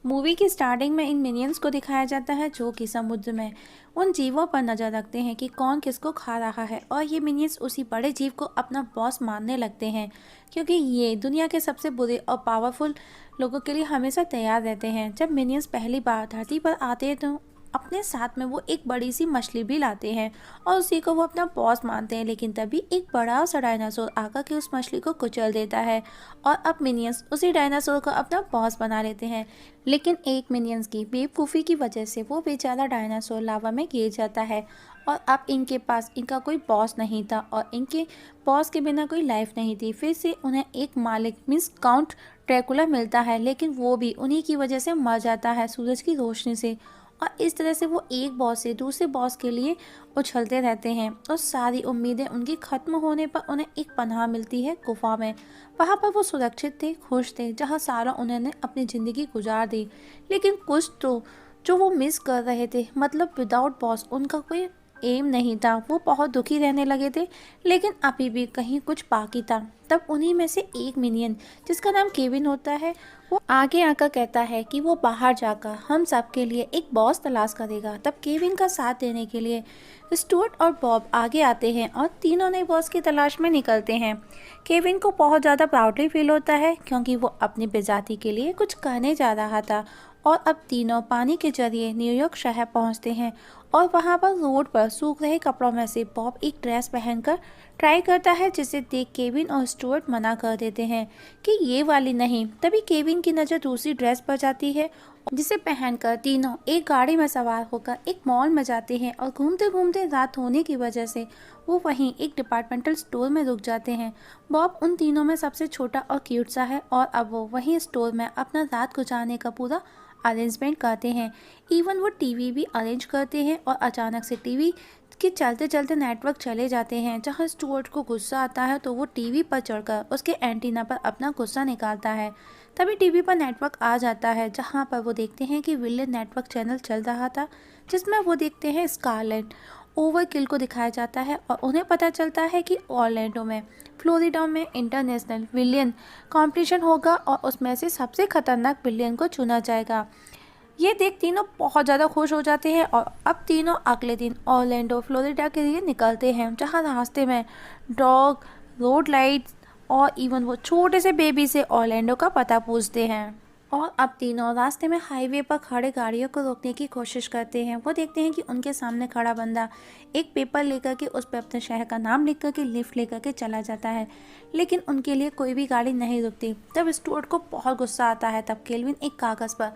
Movie की starting में इन minions को दिखाया जाता है जो कि समुद्र में उन जीवों पर नजर रखते हैं कि कौन किसको खा रहा है, और ये मिनियंस उसी बड़े जीव को अपना बॉस मानने लगते हैं क्योंकि ये दुनिया के सबसे बुरे और पावरफुल लोगों के लिए हमेशा तैयार रहते हैं। जब मिनियंस पहली बार धरती पर आते हैं तो अपने साथ में वो एक बड़ी सी मछली भी लाते हैं और उसी को वो अपना बॉस मानते हैं, लेकिन तभी एक बड़ा सा डायनासोर आकर के उस मछली को कुचल देता है और अब मिनियंस उसी डायनासोर को अपना बॉस बना लेते हैं। लेकिन एक मिनियंस की बेवकूफ़ी की वजह से वो बेचारा डायनासोर लावा में गिर जाता है और अब इनके पास इनका कोई बॉस नहीं था और इनके बॉस के बिना कोई लाइफ नहीं थी। फिर से उन्हें एक मालिक मीन्स काउंट ड्रैकुला मिलता है, लेकिन वो भी उन्हीं की वजह से मर जाता है सूरज की रोशनी से। और इस तरह से वो एक बॉस से दूसरे बॉस के लिए उछलते रहते हैं और सारी उम्मीदें उनकी खत्म होने पर उन्हें एक पनाह मिलती है गुफा में। वहाँ पर वो सुरक्षित थे, खुश थे, जहाँ सारा उन्होंने अपनी ज़िंदगी गुजार दी। लेकिन कुछ तो जो वो मिस कर रहे थे, मतलब विदाउट बॉस उनका कोई एम नहीं था। वो बहुत दुखी रहने लगे थे, लेकिन अभी भी कहीं कुछ बाकी था। तब उन्हीं में से एक मिनियन जिसका नाम केविन होता है, वो आगे आकर कहता है कि वो बाहर जाकर हम सब के लिए एक बॉस तलाश करेगा। तब केविन का साथ देने के लिए स्टुअर्ट और बॉब आगे आते हैं और तीनों नए बॉस की तलाश में निकलते हैं। केविन को बहुत ज़्यादा प्राउडली फील होता है क्योंकि वो अपनी प्रजाति के लिए कुछ करने जा रहा था। और अब तीनों पानी के जरिए न्यूयॉर्क शहर पहुंचते हैं और वहां पर रोड पर सूख रहे कपड़ों में से बॉब एक ड्रेस पहनकर ट्राई करता है, जिसे देख केविन और स्टुअर्ट मना कर देते हैं कि ये वाली नहीं। तभी केविन की नज़र दूसरी ड्रेस पर जाती है जिसे पहनकर तीनों एक गाड़ी में सवार होकर एक मॉल में जाते हैं और घूमते घूमते रात होने की वजह से वो वहीं एक डिपार्टमेंटल स्टोर में रुक जाते हैं। बॉब उन तीनों में सबसे छोटा और क्यूट सा है और अब वो वहीं स्टोर में अपना रात गुजारने का पूरा अरेंजमेंट करते हैं। इवन वो टीवी भी अरेंज करते हैं और अचानक से टीवी के चलते चलते नेटवर्क चले जाते हैं। जहां स्टुअर्ट को गुस्सा आता है तो वो टीवी पर चढ़कर उसके एंटीना पर अपना गुस्सा निकालता है। तभी टीवी पर नेटवर्क आ जाता है जहां पर वो देखते हैं कि विलेन नेटवर्क चैनल चल रहा था, जिसमें वो देखते हैं स्कारलेट ओवरकिल को दिखाया जाता है और उन्हें पता चलता है कि ऑरलैंडो में फ्लोरिडा में इंटरनेशनल विलियन कॉम्पिटिशन होगा और उसमें से सबसे खतरनाक विलियन को चुना जाएगा। ये देख तीनों बहुत ज़्यादा खुश हो जाते हैं और अब तीनों अगले दिन ऑरलैंडो फ्लोरिडा के लिए निकलते हैं, जहां रास्ते में डॉग, रोड लाइट्स और इवन वो छोटे से बेबी से ऑरलैंडो का पता पूछते हैं। और अब तीनों रास्ते में हाईवे पर खड़े गाड़ियों को रोकने की कोशिश करते हैं। वो देखते हैं कि उनके सामने खड़ा बंदा एक पेपर लेकर के उस पर अपने शहर का नाम लिख कर के लिफ्ट लेकर के चला जाता है, लेकिन उनके लिए कोई भी गाड़ी नहीं रुकती। तब स्टुअर्ट को बहुत गुस्सा आता है। तब केल्विन एक कागज़ पर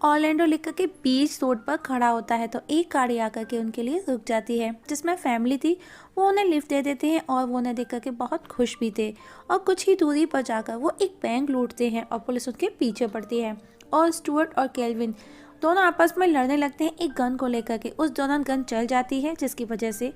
ऑरलैंडो लिख कर के बीच रोड पर खड़ा होता है तो एक गाड़ी आकर के उनके लिए रुक जाती है जिसमें फैमिली थी। वो उन्हें लिफ्ट दे देते हैं और वो उन्हें देख करके बहुत खुश भी थे। और कुछ ही दूरी पर जाकर वो एक बैंक लूटते हैं और पुलिस उनके पीछे पड़ती है और स्टुअर्ट और केल्विन दोनों आपस में लड़ने लगते हैं एक गन को लेकर के। उस दौरान गन चल जाती है जिसकी वजह से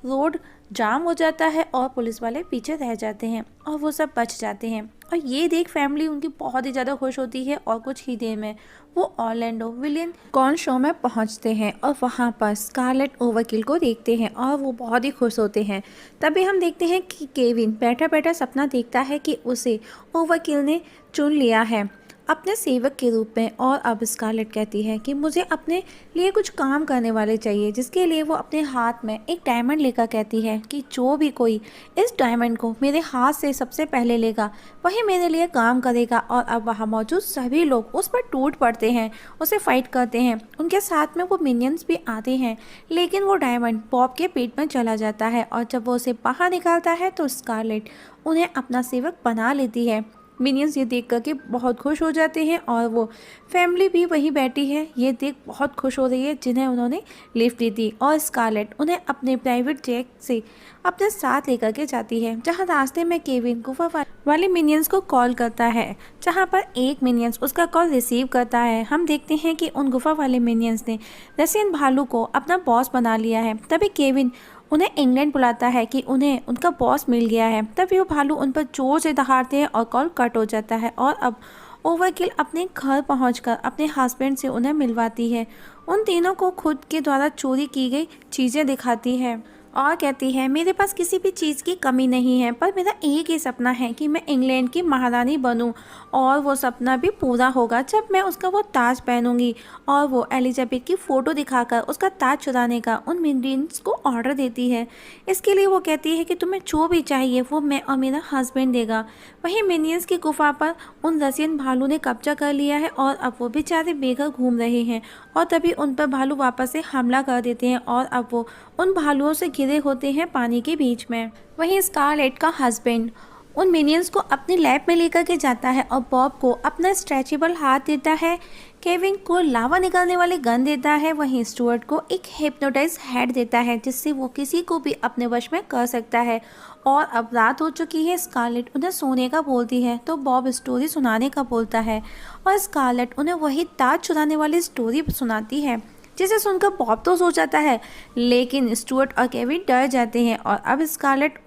रोड जाम हो जाता है और पुलिस वाले पीछे रह जाते हैं और वो सब बच जाते हैं। और ये देख फैमिली उनकी बहुत ही ज़्यादा खुश होती है और कुछ ही देर में वो ऑरलैंडो विलियन कॉर्न शो में पहुंचते हैं और वहां पर स्कारलेट ओवरकिल को देखते हैं और वो बहुत ही खुश होते हैं। तभी हम देखते हैं कि केविन बैठा बैठा सपना देखता है कि उसे ओवरकिल ने चुन लिया है अपने सेवक के रूप में। और अब स्कारलेट कहती है कि मुझे अपने लिए कुछ काम करने वाले चाहिए, जिसके लिए वो अपने हाथ में एक डायमंड लेकर कहती है कि जो भी कोई इस डायमंड को मेरे हाथ से सबसे पहले लेगा वही मेरे लिए काम करेगा। और अब वहाँ मौजूद सभी लोग उस पर टूट पड़ते हैं, उसे फाइट करते हैं। उनके साथ में वो मिनियंस भी आते हैं, लेकिन वो डायमंड बॉब के पेट में चला जाता है और जब वो उसे बाहर निकालता है तो स्कारलेट उन्हें अपना सेवक बना लेती है। मिनियंस ये देख कर के बहुत खुश हो जाते हैं और वो फैमिली भी वहीं बैठी है, ये देख बहुत खुश हो रही है जिन्हें उन्होंने लिफ्ट दी थी। और स्कारलेट उन्हें अपने प्राइवेट जेट से अपने साथ लेकर के जाती है, जहां रास्ते में केविन गुफा वाले मिनियंस को कॉल करता है, जहां पर एक मिनियंस उसका कॉल रिसीव करता है। हम देखते हैं कि उन गुफा वाले मिनियंस ने रसियन भालू को अपना बॉस बना लिया है। तभी केविन उन्हें इंग्लैंड बुलाता है कि उन्हें उनका बॉस मिल गया है। तभी वो भालू उन पर जोर से दहाड़ते हैं और कॉल कट हो जाता है। और अब ओवरकिल अपने घर पहुंचकर अपने हस्बैंड से उन्हें मिलवाती है। उन तीनों को खुद के द्वारा चोरी की गई चीज़ें दिखाती है और कहती है मेरे पास किसी भी चीज़ की कमी नहीं है, पर मेरा एक ही सपना है कि मैं इंग्लैंड की महारानी बनूं, और वो सपना भी पूरा होगा जब मैं उसका वो ताज पहनूंगी। और वो एलिजाबेथ की फ़ोटो दिखाकर उसका ताज चुराने का उन मिनियंस को ऑर्डर देती है। इसके लिए वो कहती है कि तुम्हें जो भी चाहिए वो मैं और मेरा हस्बैंड देगा। वहीं मिनियंस की गुफा पर उन रसियन भालू ने कब्जा कर लिया है और अब वो बेचारे बेघर घूम रहे हैं, और तभी उन पर भालू वापस से हमला कर देते हैं और अब वो उन भालुओं से घिरे होते हैं पानी के बीच में। वहीं स्कारलेट का हस्बैंड उन मिनियंस को अपनी लैब में लेकर के जाता है और बॉब को अपना स्ट्रेचेबल हाथ देता है, केविन को लावा निकालने वाले गन देता है, वहीं स्टुअर्ट को एक हिप्नोटाइज हेड देता है जिससे वो किसी को भी अपने वश में कर सकता है। और अब रात हो चुकी है, स्कारलेट उन्हें सोने का बोलती है तो बॉब स्टोरी सुनाने का बोलता है और स्कारलेट उन्हें वही ताज चुराने वाली स्टोरी सुनाती है, जिसे सुनकर बॉब तो सो जाता है, लेकिन स्टुअर्ट और केविन डर जाते हैं। और अब स्कारलेट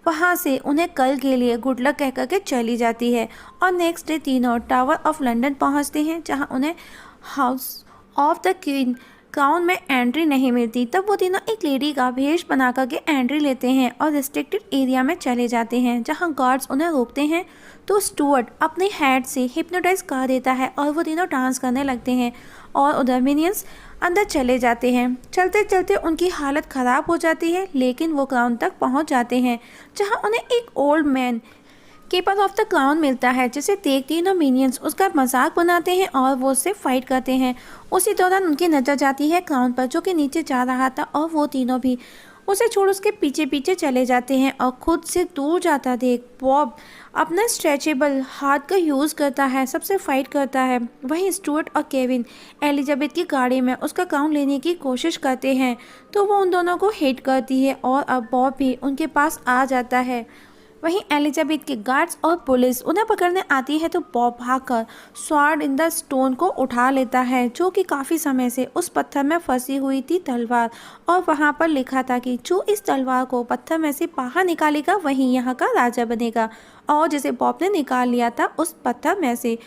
वहाँ से उन्हें कल के लिए गुड लक कह कर के चली जाती है और नेक्स्ट डे तीनों टावर ऑफ लंदन पहुँचते हैं, जहाँ उन्हें house of the queen crown में एंट्री नहीं मिलती। तब वो तीनों एक लेडी का भेष बना करके एंट्री लेते हैं और रिस्ट्रिक्टेड एरिया में चले जाते हैं, जहाँ गार्ड्स उन्हें रोकते हैं। तो स्टुअर्ट अपने हेड से हिप्नोटाइज कर देता है और वो तीनों डांस करने लगते हैं और उधर मिनियंस अंदर चले जाते हैं। चलते चलते उनकी हालत ख़राब हो जाती है, लेकिन वो क्राउन तक पहुंच जाते हैं, जहां उन्हें एक old man keeper of the crown मिलता है, जिसे देख तीनों मिनियंस उसका मजाक बनाते हैं और वो उससे फाइट करते हैं। उसी दौरान उनकी नज़र जाती है क्राउन पर जो कि नीचे जा रहा था और वो तीनों भी उसे छोड़ उसके पीछे पीछे चले जाते हैं और खुद से दूर जाता देख बॉब अपना स्ट्रेचेबल हाथ का यूज़ करता है, सबसे फाइट करता है। वहीं स्टुअर्ट और केविन एलिजाबेथ की गाड़ी में उसका क्राउन लेने की कोशिश करते हैं, तो वो उन दोनों को हिट करती है और अब बॉब भी उनके पास आ जाता है। वहीं एलिजाबेथ के गार्ड्स और पुलिस उन्हें पकड़ने आती है, तो बॉब भागकर स्वॉर्ड इन द स्टोन को उठा लेता है, जो कि काफ़ी समय से उस पत्थर में फंसी हुई थी तलवार, और वहाँ पर लिखा था कि जो इस तलवार को पत्थर में से बाहर निकालेगा वही यहाँ का राजा बनेगा। और जिसे बॉब ने निकाल लिया था उस पत्थर में से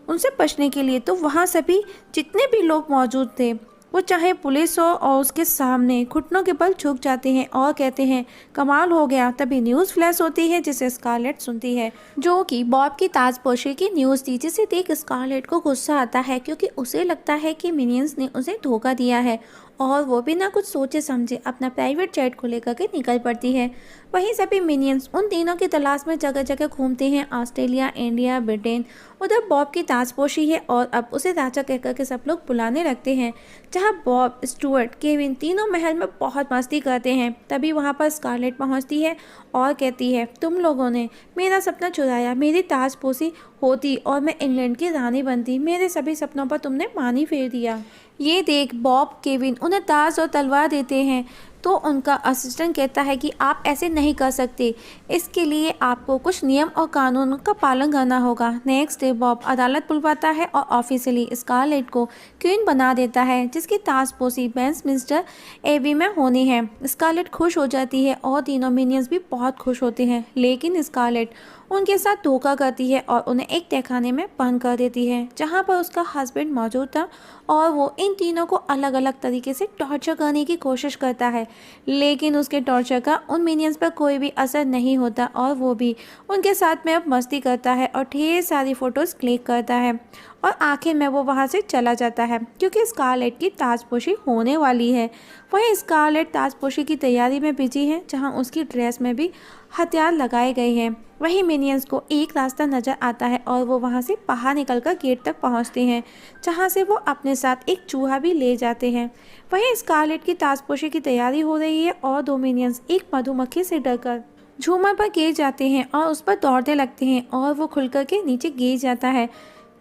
उनसे बचने के लिए, तो वहाँ सभी जितने भी लोग मौजूद थे वो चाहे पुलिस हो और उसके सामने घुटनों के बल झुक जाते हैं और कहते हैं कमाल हो गया। तभी न्यूज़ फ्लैश होती है जिसे स्कारलेट सुनती है, जो कि बॉब की ताजपोशी की न्यूज़ थी, जिसे देख स्कारलेट को गुस्सा आता है क्योंकि उसे लगता है कि मिनियंस ने उसे धोखा दिया है, और वो बिना कुछ सोचे समझे अपना प्राइवेट जेट को लेकर के निकल पड़ती है। वहीं सभी मिनियंस उन तीनों की तलाश में जगह जगह घूमते हैं, ऑस्ट्रेलिया, इंडिया, ब्रिटेन। उधर बॉब की ताजपोशी है और अब उसे राजा कहकर के सब लोग बुलाने लगते हैं, जहां बॉब, स्टुअर्ट, केविन तीनों महल में बहुत मस्ती करते हैं। तभी वहां पर स्कारलेट पहुंचती है और कहती है तुम लोगों ने मेरा सपना चुराया, मेरी ताजपोशी होती और मैं इंग्लैंड की रानी बनती, मेरे सभी सपनों पर तुमने पानी फेर दिया। ये देख बॉब, केविन उन्हें ताज और तलवार देते हैं, तो उनका असिस्टेंट कहता है कि आप ऐसे नहीं कर सकते, इसके लिए आपको कुछ नियम और कानून का पालन करना होगा। नेक्स्ट डे बॉब अदालत बुलवाता है और ऑफिशियली स्कारलेट को क्वीन बना देता है, जिसकी ताजपोशी वेस्टमिंस्टर एबी में होनी है। स्कारलेट खुश हो जाती है और तीनों मिनियंस भी बहुत खुश होते हैं, लेकिन स्कारलेट उनके साथ धोखा करती है और उन्हें एक तहखाने में बंद कर देती है, जहां पर उसका हस्बैंड मौजूद था, और वो इन तीनों को अलग अलग तरीके से टॉर्चर करने की कोशिश करता है, लेकिन उसके टॉर्चर का उन मिनियंस पर कोई भी असर नहीं होता और वो भी उनके साथ में अब मस्ती करता है और ढेर सारी फ़ोटोज़ क्लिक करता है, और आखिर में वो वहाँ से चला जाता है क्योंकि स्कारलेट की ताजपोशी होने वाली है। वहीं स्कारलेट ताजपोशी की तैयारी में बिजी है, जहाँ उसकी ड्रेस में भी हथियार लगाए गए हैं। वहीं मिनियंस को एक रास्ता नज़र आता है और वो वहाँ से बाहर निकलकर गेट तक पहुँचते हैं, जहाँ से वो अपने साथ एक चूहा भी ले जाते हैं। वहीं स्कारलेट की ताजपोशी की तैयारी हो रही है और दो मिनियंस एक मधुमक्खी से डरकर झूमर पर गिर जाते हैं और उस पर दौड़ने लगते हैं, और वो खुल कर के नीचे गिर जाता है,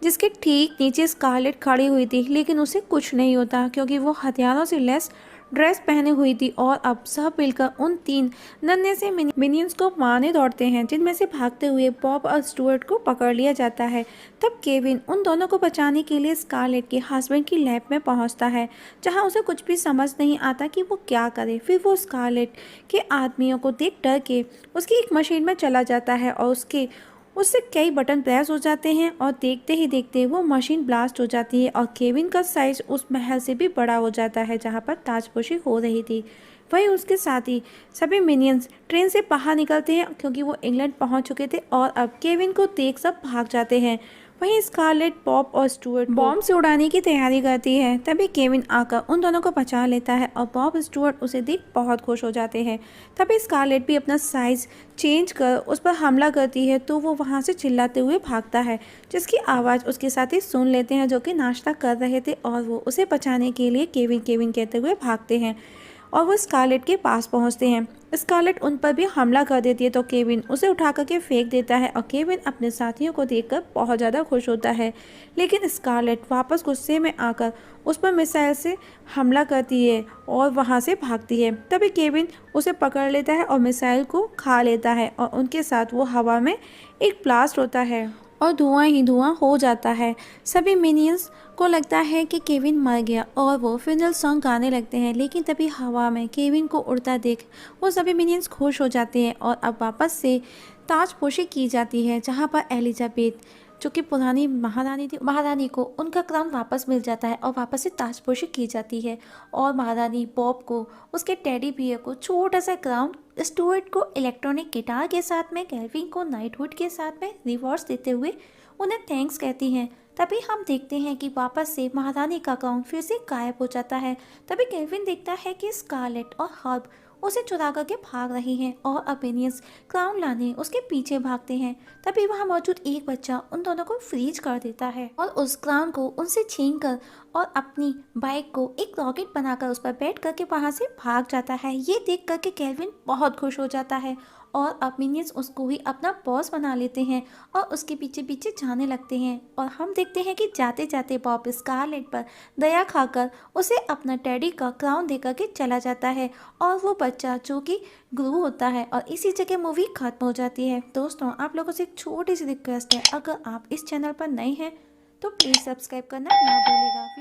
जिसके ठीक नीचे स्कारलेट खड़ी हुई थी, लेकिन उसे कुछ नहीं होता क्योंकि वो हथियारों से लैस ड्रेस पहने हुई थी। और अब सब मिलकर उन तीन नन्हे से मिनियंस को मारने दौड़ते हैं, जिनमें से भागते हुए बॉब और स्टुअर्ट को पकड़ लिया जाता है। तब केविन उन दोनों को बचाने के लिए स्कारलेट के हस्बैंड की लैब में पहुंचता है, जहां उसे कुछ भी समझ नहीं आता कि वो क्या करे। फिर वो स्कारलेट के आदमियों को देख डर के उसकी एक मशीन में चला जाता है और उसके उससे कई बटन प्रेस हो जाते हैं और देखते ही देखते वो मशीन ब्लास्ट हो जाती है और केविन का साइज उस महल से भी बड़ा हो जाता है जहाँ पर ताजपोशी हो रही थी। वहीं उसके साथ ही सभी मिनियंस ट्रेन से बाहर निकलते हैं क्योंकि वो इंग्लैंड पहुंच चुके थे और अब केविन को देख सब भाग जाते हैं। वहीं स्कारलेट बॉब और स्टुअर्ट बॉम्ब से उड़ाने की तैयारी करती है। तभी केविन आकर उन दोनों को बचा लेता है और बॉब स्टुअर्ट उसे देख बहुत खुश हो जाते हैं। तभी स्कारलेट भी अपना साइज चेंज कर उस पर हमला करती है तो वो वहाँ से चिल्लाते हुए भागता है, जिसकी आवाज़ उसके साथी सुन लेते हैं जो कि नाश्ता कर रहे थे और वो उसे बचाने के लिए केविन केविन कहते हुए भागते हैं और वो स्कारलेट के पास पहुंचते हैं। स्कारलेट उन पर भी हमला कर देती है तो केविन उसे उठा करके फेंक देता है और केविन अपने साथियों को देखकर बहुत ज़्यादा खुश होता है। लेकिन स्कारलेट वापस गुस्से में आकर उस पर मिसाइल से हमला करती है और वहां से भागती है। तभी केविन उसे पकड़ लेता है और मिसाइल को खा लेता है और उनके साथ वो हवा में एक ब्लास्ट होता है और धुआं ही धुआं हो जाता है। सभी मिनियंस को लगता है कि केविन मर गया और वो फ्यूनरल सॉन्ग गाने लगते हैं। लेकिन तभी हवा में केविन को उड़ता देख वो सभी मिनियंस खुश हो जाते हैं और अब वापस से ताजपोशी की जाती है जहाँ पर एलिजाबेथ जो कि पुरानी महारानी थी, महारानी को उनका क्राउन वापस मिल जाता है और वापस से ताजपोशी की जाती है और महारानी बॉब को उसके टेडी बियर को छोटा सा क्राउन, स्टुअर्ट को इलेक्ट्रॉनिक गिटार के साथ में, केल्विन को नाइटहुड के साथ में रिवॉर्ड्स देते हुए उन्हें थैंक्स कहती हैं। तभी हम देखते हैं कि वापस से महारानी का क्राउन फिर से गायब हो जाता है। तभी केल्विन देखता है कि स्कारलेट और हर्ब उसे चुरा करके भाग रही हैं और अपेनियंस क्राउन लाने उसके पीछे भागते हैं। तभी वहाँ मौजूद एक बच्चा उन दोनों को फ्रीज कर देता है और उस क्राउन को उनसे छीन कर और अपनी बाइक को एक रॉकेट बनाकर उस पर बैठ करके वहाँ से भाग जाता है। ये देख करके केल्विन बहुत खुश हो जाता है और अब मिनियंस उसको ही अपना बॉस बना लेते हैं और उसके पीछे पीछे जाने लगते हैं। और हम देखते हैं कि जाते जाते बॉब स्कारलेट पर दया खाकर उसे अपना टेडी का क्राउन दे करके चला जाता है और वो बच्चा जो कि ग्रू होता है और इसी जगह मूवी खत्म हो जाती है। दोस्तों, आप लोगों से एक छोटी सी रिक्वेस्ट है, अगर आप इस चैनल पर नए हैं तो प्लीज़ सब्सक्राइब करना ना भूलिएगा।